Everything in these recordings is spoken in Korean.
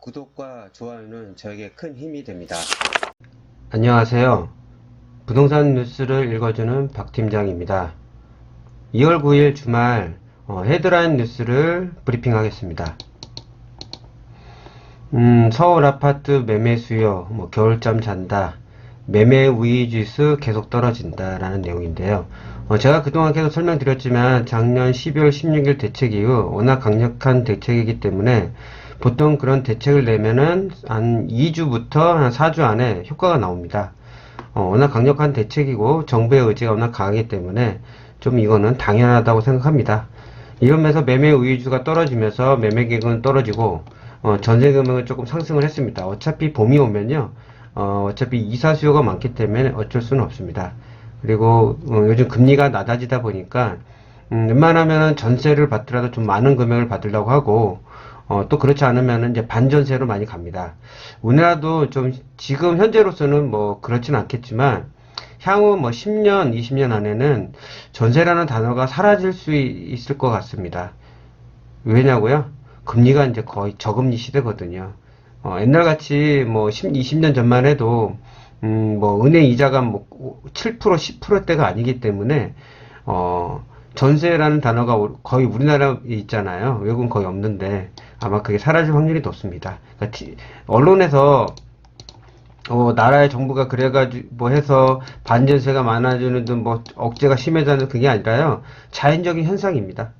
구독과 좋아요는 저에게 큰 힘이 됩니다. 안녕하세요. 부동산 뉴스를 읽어주는 박 팀장입니다. 2월 9일 주말 헤드라인 뉴스를 브리핑하겠습니다. 서울 아파트 매매 수요, 겨울잠 잔다, 매매 우위 지수 계속 떨어진다 라는 내용인데요. 제가 그동안 계속 설명드렸지만 작년 12월 16일 대책 이후 워낙 강력한 대책이기 때문에 보통 그런 대책을 내면은 한 2주부터 한 4주 안에 효과가 나옵니다. 워낙 강력한 대책이고 정부의 의지가 워낙 강하기 때문에 좀 이거는 당연하다고 생각합니다. 이러면서 매매 우위주가 떨어지면서 매매 계획은 떨어지고 전세 금액은 조금 상승을 했습니다. 어차피 봄이 오면요, 어차피 이사 수요가 많기 때문에 어쩔 수는 없습니다. 그리고 요즘 금리가 낮아지다 보니까 웬만하면 전세를 받더라도 좀 많은 금액을 받으려고 하고 또 그렇지 않으면 이제 반전세로 많이 갑니다. 우리나라도 좀 지금 현재로서는 뭐 그렇진 않겠지만 향후 뭐 10년, 20년 안에는 전세라는 단어가 사라질 수 있을 것 같습니다. 왜냐고요? 금리가 이제 거의 저금리 시대거든요. 옛날 같이 뭐 10, 20년 전만 해도 뭐 은행 이자가 뭐 7%, 10%대가 아니기 때문에 전세라는 단어가 거의 우리나라에 있잖아요. 외국은 거의 없는데 아마 그게 사라질 확률이 높습니다. 그러니까 언론에서 나라의 정부가 그래가지고 뭐 해서 반전세가 많아지는 등 뭐 억제가 심해지는 그게 아니라요. 자연적인 현상입니다.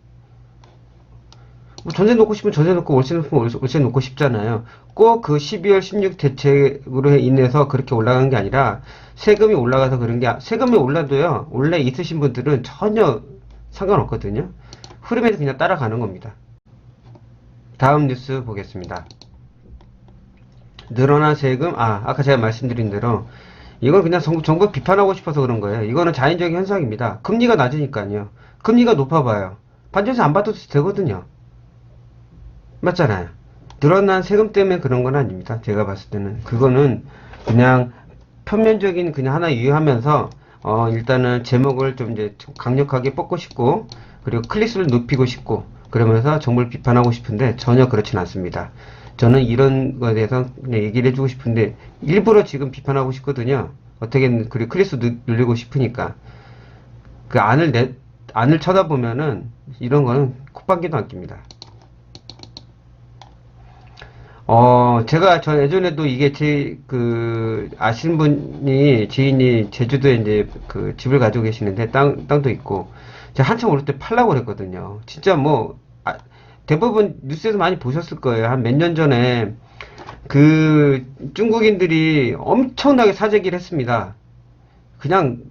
뭐 전세 놓고 싶으면 전세 놓고 월세 놓고 월세 놓고 싶잖아요. 꼭 그 12월 16 대책으로 인해서 그렇게 올라간 게 아니라 세금이 올라가서 그런 게 세금이 올라도요. 원래 있으신 분들은 전혀 상관없거든요. 흐름에서 그냥 따라가는 겁니다. 다음 뉴스 보겠습니다. 늘어난 세금, 아까 제가 말씀드린 대로 이건 그냥 정부 비판하고 싶어서 그런 거예요. 이거는 자연적인 현상입니다. 금리가 낮으니까요. 금리가 높아봐요. 반전세 안 받아도 되거든요. 맞잖아요. 늘어난 세금 때문에 그런 건 아닙니다. 제가 봤을 때는 그거는 그냥 표면적인 그냥 하나 유의하면서 일단은 제목을 좀 이제 강력하게 뽑고 싶고 그리고 클릭수를 높이고 싶고 그러면서 정부를 비판하고 싶은데 전혀 그렇진 않습니다. 저는 이런 거에 대해서 그냥 얘기를 해주고 싶은데 일부러 지금 비판하고 싶거든요. 어떻게든 그리고 클릭수 늘리고 싶으니까 그 안을 쳐다보면은 이런 거는 콧방귀도 안 낍니다. 제가 저 예전에도 이게 아시는 분이, 지인이 제주도에 이제 그 집을 가지고 계시는데 땅도 있고, 제가 한참 오를 때 팔라고 그랬거든요. 진짜 뭐, 대부분 뉴스에서 많이 보셨을 거예요. 한 몇 년 전에 그 중국인들이 엄청나게 사재기를 했습니다. 그냥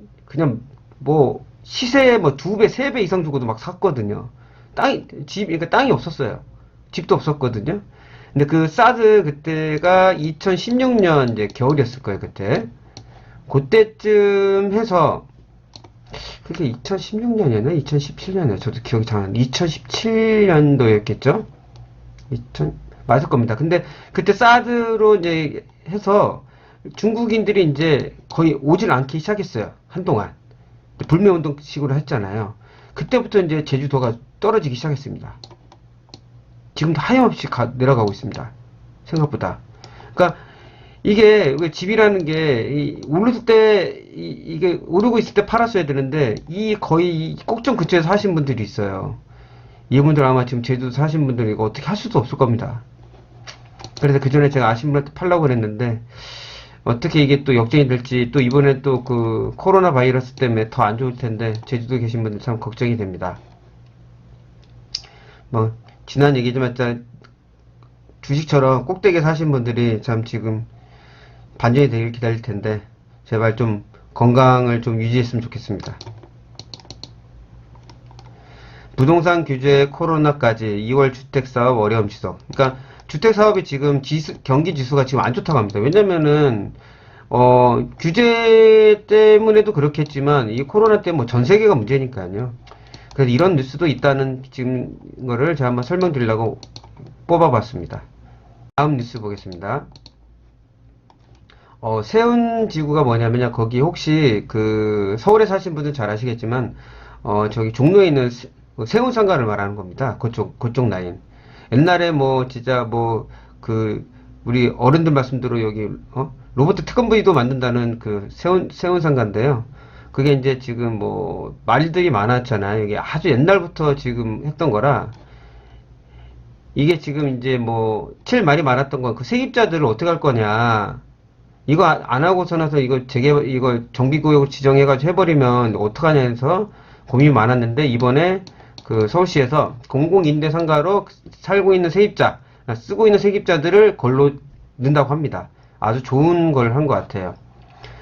뭐, 시세에 뭐 2배, 3배 이상 주고도 막 샀거든요. 그러니까 땅이 없었어요. 집도 없었거든요. 근데 그 사드 그때가 2016년 이제 겨울이었을 거예요, 그때. 그때쯤 해서, 그게 2016년이었나? 2017년이었나? 저도 기억이 잘 안 나. 2017년도였겠죠? 2000, 맞을 겁니다. 근데 그때 사드로 이제 해서 중국인들이 이제 거의 오질 않기 시작했어요. 한동안. 불매운동식으로 했잖아요. 그때부터 이제 제주도가 떨어지기 시작했습니다. 지금도 하염없이 내려가고 있습니다. 생각보다. 그러니까 이게 집이라는 게 오를 때 이게 오르고 있을 때 팔았어야 되는데 거의 꼭정 근처에 사신 분들이 있어요. 이분들 아마 지금 제주도 사신 분들 이거 어떻게 할 수도 없을 겁니다. 그래서 그 전에 제가 아신 분한테 팔라고 그랬는데 어떻게 이게 또 역전이 될지 또 이번에 또 그 코로나 바이러스 때문에 더 안 좋을 텐데 제주도에 계신 분들 참 걱정이 됩니다. 뭐 지난 얘기지만 주식처럼 꼭대기에 사신 분들이 참 지금 반전이 되길 기다릴 텐데 제발 좀 건강을 좀 유지했으면 좋겠습니다. 부동산 규제 코로나까지 2월 주택사업 어려움 지속. 그러니까 주택사업이 지금 경기 지수가 지금 안 좋다고 합니다. 왜냐면은 규제 때문에도 그렇겠지만 이 코로나 때문에 전 세계가 문제니까요. 그래서 이런 뉴스도 있다는 지금 거를 제가 한번 설명드리려고 뽑아봤습니다. 다음 뉴스 보겠습니다. 세운지구가 뭐냐면요. 거기 혹시 그 서울에 사신 분들 잘 아시겠지만 저기 종로에 있는 세운상가를 말하는 겁니다. 그쪽 라인. 옛날에 뭐 진짜 뭐 그 우리 어른들 말씀대로 여기 로봇 특검부위도 만든다는 그 세운상가인데요. 그게 이제 지금 뭐 말들이 많았잖아요. 이게 아주 옛날부터 지금 했던 거라 이게 지금 이제 뭐 제일 말이 많았던 건 그 세입자들을 어떻게 할 거냐. 이거 안 하고서 나서 이거 이거 정비구역을 지정해가지고 해버리면 어떡하냐 해서 고민이 많았는데 이번에 그 서울시에서 공공임대상가로 살고 있는 세입자, 쓰고 있는 세입자들을 걸로 넣는다고 합니다. 아주 좋은 걸 한 것 같아요.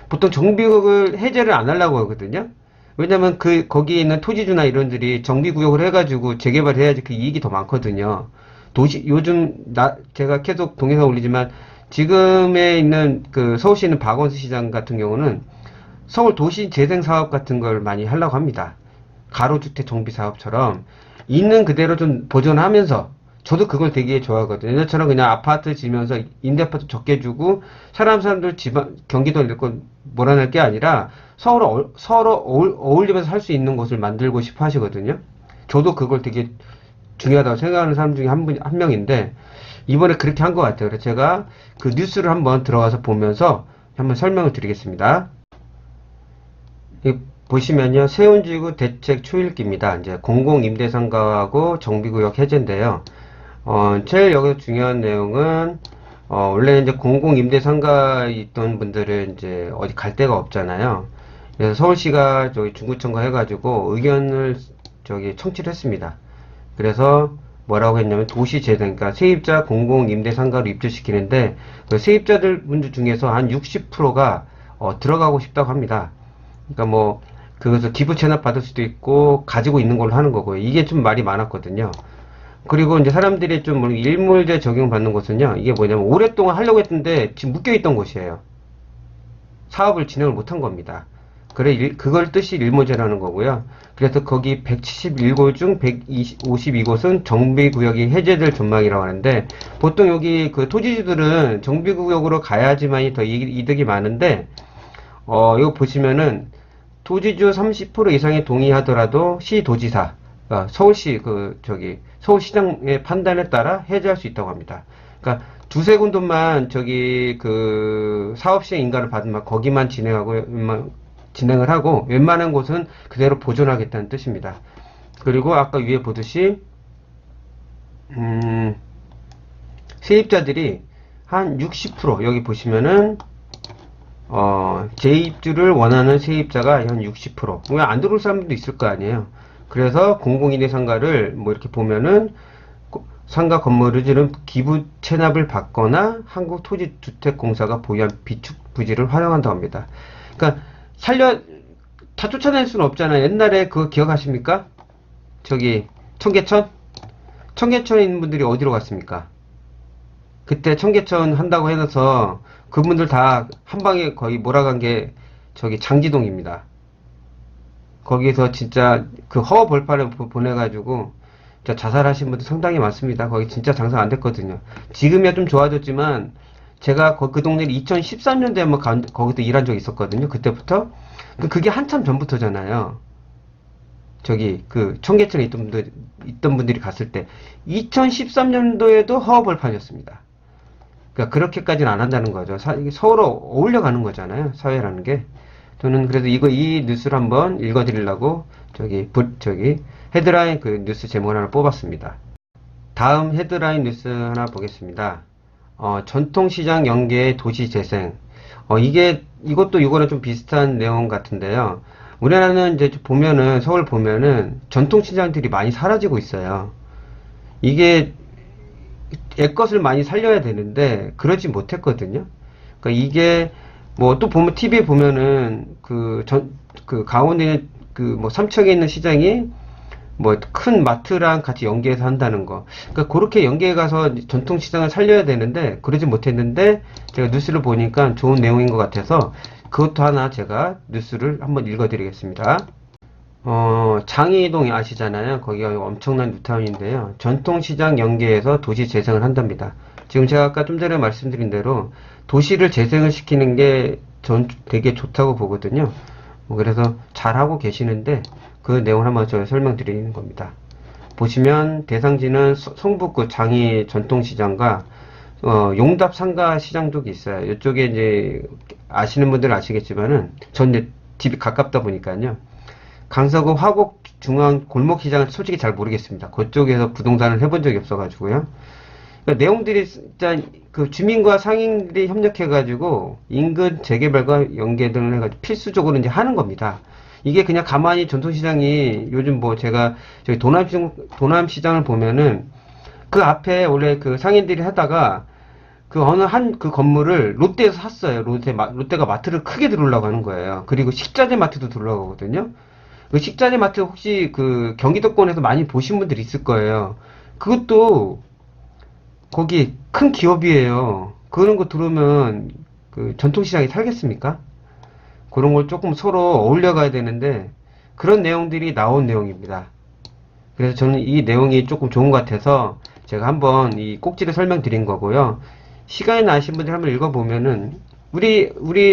보통 정비구역을 해제를 안 하려고 하거든요. 왜냐면 거기에 있는 토지주나 이런들이 정비구역을 해가지고 재개발해야지 그 이익이 더 많거든요. 요즘, 제가 계속 동영상 올리지만, 지금에 있는 그 서울시에 있는 박원순 시장 같은 경우는 서울 도시 재생 사업 같은 걸 많이 하려고 합니다. 가로주택 정비 사업처럼 있는 그대로 좀 보존하면서 저도 그걸 되게 좋아하거든요. 옛날처럼 그냥 아파트 지면서 임대 아파트 적게 주고 사람들 경기도 잃고 몰아낼 게 아니라 서로 어울리면서 살 수 있는 곳을 만들고 싶어 하시거든요. 저도 그걸 되게 중요하다고 생각하는 사람 중에 한 명인데 이번에 그렇게 한 것 같아요. 그래서 제가 그 뉴스를 한번 들어가서 보면서 한번 설명을 드리겠습니다. 보시면요, 세운지구 대책 초읽기입니다. 이제 공공임대상가하고 정비구역 해제인데요. 제일 여기서 중요한 내용은, 원래 이제 공공임대상가에 있던 분들은 이제 어디 갈 데가 없잖아요. 그래서 서울시가 저기 중구청과 해가지고 의견을 청취를 했습니다. 그래서 뭐라고 했냐면 도시재생, 그러니까 세입자 공공임대상가로 입주시키는데 그 세입자들 분들 중에서 한 60%가 들어가고 싶다고 합니다. 그러니까 뭐 그것을 기부 체납 받을 수도 있고 가지고 있는 걸로 하는 거고요. 이게 좀 말이 많았거든요. 그리고 이제 사람들이 좀 일몰제 적용받는 곳은요. 이게 뭐냐면 오랫동안 하려고 했는데 지금 묶여있던 곳이에요. 사업을 진행을 못한 겁니다. 그걸 뜻이 일몰제라는 거고요. 그래서 거기 171곳 중 152곳은 정비구역이 해제될 전망이라고 하는데 보통 여기 그 토지주들은 정비구역으로 가야지만이 더 이득이 많은데 이거 보시면은 토지주 30% 이상이 동의하더라도 시도지사, 서울시 서울시장의 판단에 따라 해제할 수 있다고 합니다. 그러니까 두세 군데만 사업시행 인가를 받으면 거기만 진행을 하고 웬만한 곳은 그대로 보존하겠다는 뜻입니다. 그리고 아까 위에 보듯이 세입자들이 한 60% 여기 보시면은 재입주를 원하는 세입자가 한 60%. 왜 안 들어올 사람들도 있을 거 아니에요. 그래서 공공임대 상가를 뭐 이렇게 보면은 상가 건물을 지는 기부 체납을 받거나 한국토지주택공사가 보유한 비축 부지를 활용한다고 합니다. 그러니까 다 쫓아낼 수는 없잖아요. 옛날에 그거 기억하십니까? 청계천? 청계천에 있는 분들이 어디로 갔습니까? 그때 청계천 한다고 해서 그분들 다 한 방에 거의 몰아간 게 장지동입니다. 거기서 진짜 그 허허 벌판을 보내가지고 자살하신 분들 상당히 많습니다. 거기 진짜 장사 안 됐거든요. 지금이야 좀 좋아졌지만 제가 그 동네를 2013년도에 한번 거기서 일한 적이 있었거든요. 그때부터 그게 한참 전부터잖아요. 그 청계천에 있던 분들이 갔을 때 2013년도에도 허허 벌판이었습니다. 그러니까 그렇게까지는 안 한다는 거죠. 서로 어울려 가는 거잖아요. 사회라는 게. 저는 그래서 이 뉴스를 한번 읽어드리려고 헤드라인 그 뉴스 제목을 하나 뽑았습니다. 다음 헤드라인 뉴스 하나 보겠습니다. 전통시장 연계의 도시재생. 이거는 좀 비슷한 내용 같은데요. 우리나라는 이제 보면은, 서울 보면은 전통시장들이 많이 사라지고 있어요. 이게 애것을 많이 살려야 되는데 그러지 못했거든요. 그러니까 이게 뭐 또 보면 TV에 보면은 그 강원도에 뭐 삼척에 있는 시장이 뭐 큰 마트랑 같이 연계해서 한다는 거. 그러니까 그렇게 연계해 가서 전통 시장을 살려야 되는데 그러지 못했는데 제가 뉴스를 보니까 좋은 내용인 것 같아서 그것도 하나 제가 뉴스를 한번 읽어드리겠습니다. 장이동 아시잖아요. 거기가 엄청난 뉴타운인데요. 전통시장 연계해서 도시 재생을 한답니다. 지금 제가 아까 좀 전에 말씀드린 대로 도시를 재생을 시키는 게 전 되게 좋다고 보거든요. 그래서 잘하고 계시는데 그 내용을 한번 제가 설명드리는 겁니다. 보시면 대상지는 성북구 장이 전통시장과 용답 상가 시장 쪽이 있어요. 이쪽에 이제 아시는 분들은 아시겠지만은 전 이제 집이 가깝다 보니까요. 강서구 화곡 중앙 골목 시장은 솔직히 잘 모르겠습니다. 그쪽에서 부동산을 해본 적이 없어가지고요. 그러니까 내용들이 진짜 그 주민과 상인들이 협력해가지고 인근 재개발과 연계 등을 해가지고 필수적으로 이제 하는 겁니다. 이게 그냥 가만히 전통시장이 요즘 뭐 제가 저기 도남시장을 보면은 그 앞에 원래 그 상인들이 하다가 그 어느 한 그 건물을 롯데에서 샀어요. 롯데가 마트를 크게 들어오려고 하는 거예요. 그리고 식자재 마트도 들어오려고 하거든요. 그 식자재 마트 혹시 그 경기도권에서 많이 보신 분들 있을 거예요. 그것도 거기 큰 기업이에요. 그런 거 들어오면 그 전통시장이 살겠습니까? 그런 걸 조금 서로 어울려 가야 되는데 그런 내용들이 나온 내용입니다. 그래서 저는 이 내용이 조금 좋은 것 같아서 제가 한번 이 꼭지를 설명드린 거고요. 시간이 나신 분들 한번 읽어보면은 우리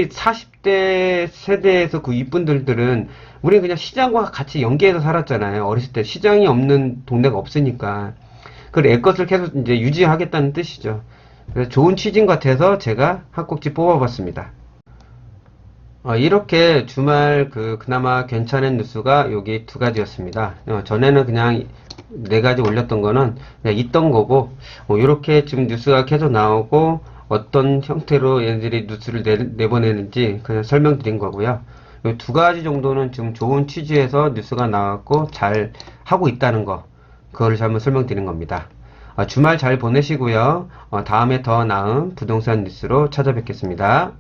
40대 세대에서 그 윗분들은 우리 그냥 시장과 같이 연계해서 살았잖아요. 어렸을 때 시장이 없는 동네가 없으니까. 그 애것을 계속 이제 유지하겠다는 뜻이죠. 그래서 좋은 취지인 것 같아서 제가 한 꼭지 뽑아봤습니다. 이렇게 주말 그나마 괜찮은 뉴스가 여기 두 가지였습니다. 전에는 그냥 네 가지 올렸던 거는 그냥 있던 거고, 이렇게 지금 뉴스가 계속 나오고, 어떤 형태로 얘네들이 뉴스를 내보내는지 그냥 설명드린 거고요. 이 두 가지 정도는 지금 좋은 취지에서 뉴스가 나왔고, 잘 하고 있다는 거, 그거를 한번 설명드린 겁니다. 주말 잘 보내시고요. 다음에 더 나은 부동산 뉴스로 찾아뵙겠습니다.